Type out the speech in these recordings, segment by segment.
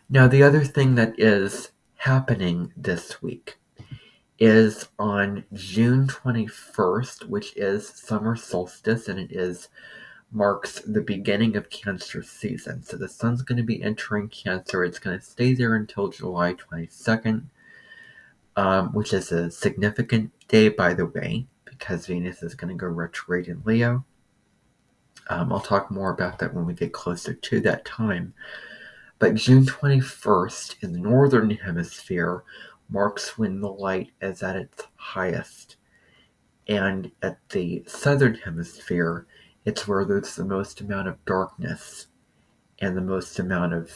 Now, the other thing that is happening this week is on June 21st, which is summer solstice, and marks the beginning of Cancer season. So the sun's going to be entering Cancer. It's going to stay there until July 22nd, which is a significant day, by the way, because Venus is going to go retrograde in Leo. I'll talk more about that when we get closer to that time. But June 21st in the northern hemisphere marks when the light is at its highest. And at the southern hemisphere, it's where there's the most amount of darkness and the most amount of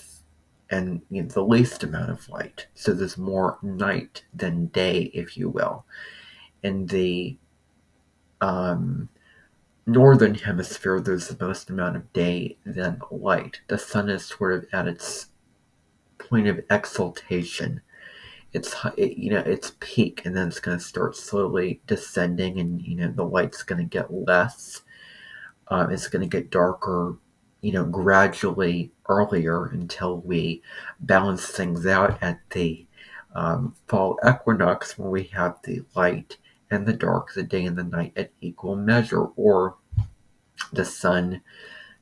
and the least amount of light. So there's more night than day, if you will. In the northern hemisphere, there's the most amount of day than light. The sun is sort of at its point of exaltation. Its peak, and then it's going to start slowly descending, and the light's going to get less. It's going to get darker, gradually earlier until we balance things out at the fall equinox, when we have the light and the dark, the day and the night at equal measure, or the sun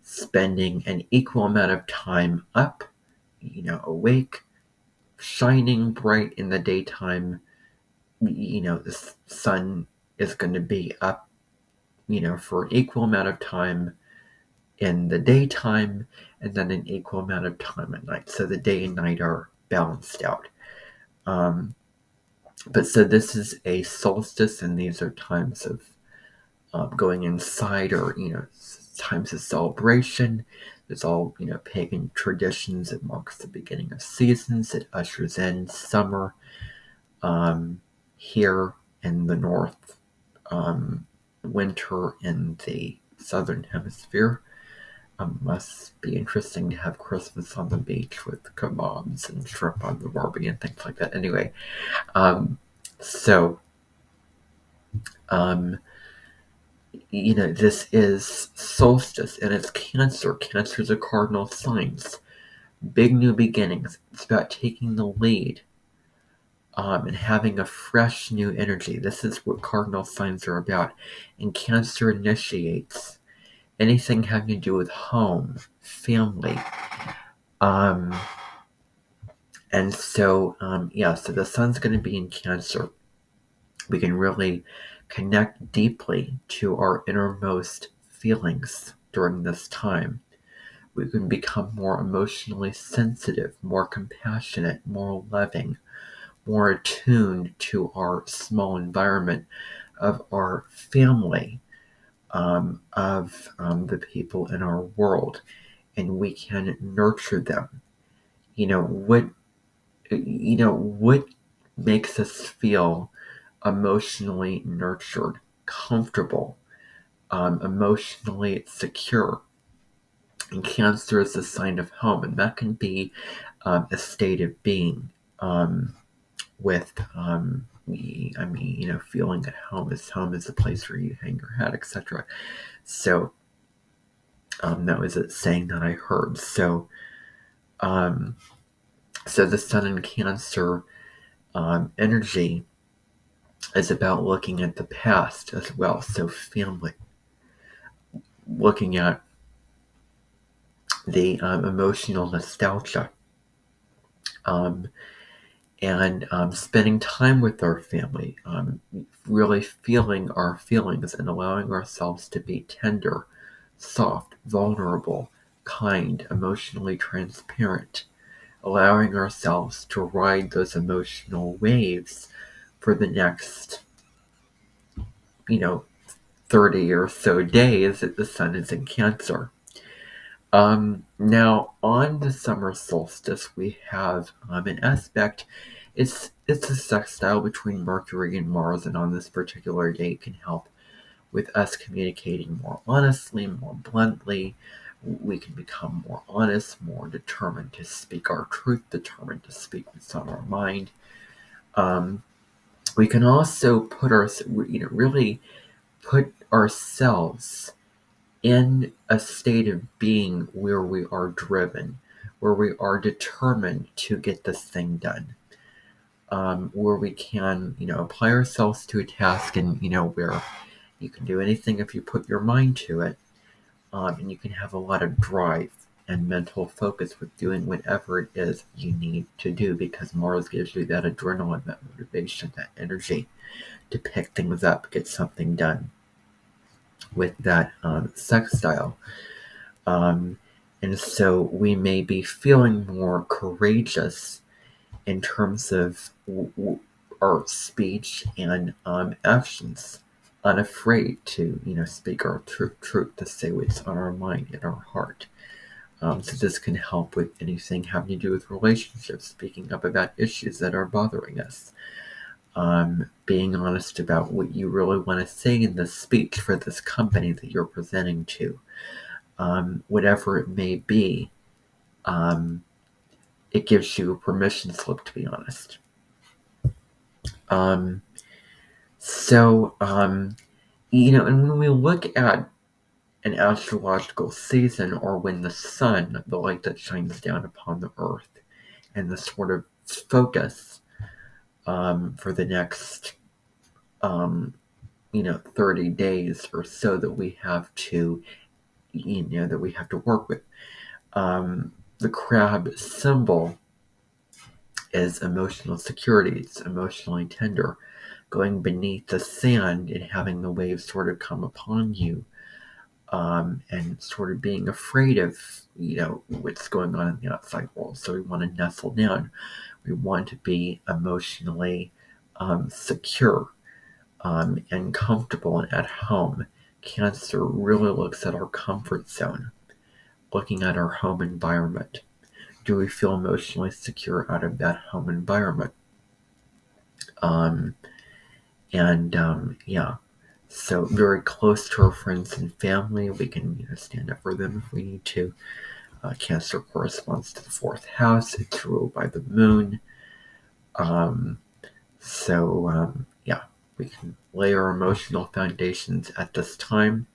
spending an equal amount of time up, awake, shining bright in the daytime. The sun is going to be up, for an equal amount of time in the daytime, and then an equal amount of time at night. So the day and night are balanced out. But so this is a solstice, and these are times of going inside, or times of celebration. There's all pagan traditions. It marks the beginning of seasons. It ushers in summer here in the north, winter in the southern hemisphere. Must be interesting to have Christmas on the beach with kebabs and shrimp on the barbie and things like that. Anyway, this is solstice, and it's Cancer. Cancer is a cardinal sign. Big new beginnings. It's about taking the lead, and having a fresh new energy. This is what cardinal signs are about. And Cancer initiates anything having to do with home, family. And so, so the sun's going to be in Cancer. We can really connect deeply to our innermost feelings during this time. We can become more emotionally sensitive, more compassionate, more loving, more attuned to our small environment of our family, of the people in our world, and we can nurture them. What makes us feel emotionally nurtured, comfortable, emotionally secure. And Cancer is a sign of home, and that can be a state of being, with feeling at home. As home is a place where you hang your hat, etc. So that was a saying that I heard. So the sun in Cancer energy is about looking at the past as well. So family, looking at the emotional nostalgia, and spending time with our family, really feeling our feelings and allowing ourselves to be tender, soft, vulnerable, kind, emotionally transparent, allowing ourselves to ride those emotional waves for the next 30 or so days that the sun is in Cancer. Now, on the summer solstice, we have an aspect. It's a sextile between Mercury and Mars, and on this particular day, it can help with us communicating more honestly, more bluntly. We can become more honest, more determined to speak our truth, determined to speak what's on our mind. We can also really put ourselves in a state of being where we are driven, where we are determined to get this thing done. Where we can, apply ourselves to a task, and, where you can do anything if you put your mind to it. And you can have a lot of drive and mental focus with doing whatever it is you need to do, because Mars gives you that adrenaline, that motivation, that energy to pick things up, get something done with that sextile. Um, and so we may be feeling more courageous in terms of our speech and actions, unafraid to speak our truth, to say what's on our mind and our heart. So this can help with anything having to do with relationships, speaking up about issues that are bothering us, being honest about what you really want to say in this speech for this company that you're presenting to, whatever it may be. It gives you a permission slip, to be honest. Um, and when we look at an astrological season, or when the sun, the light that shines down upon the earth, and the sort of focus for the next, 30 days or so that we have to, work with. The crab symbol is emotional security. It's emotionally tender, going beneath the sand and having the waves sort of come upon you, and sort of being afraid of, what's going on in the outside world. So we want to nestle down. We want to be emotionally secure, and comfortable and at home. Cancer really looks at our comfort zone, looking at our home environment. Do we feel emotionally secure out of that home environment? Um, yeah. So very close to our friends and family. We can stand up for them if we need to. Cancer corresponds to the fourth house. It's ruled by the moon. Um, yeah, we can lay our emotional foundations at this time.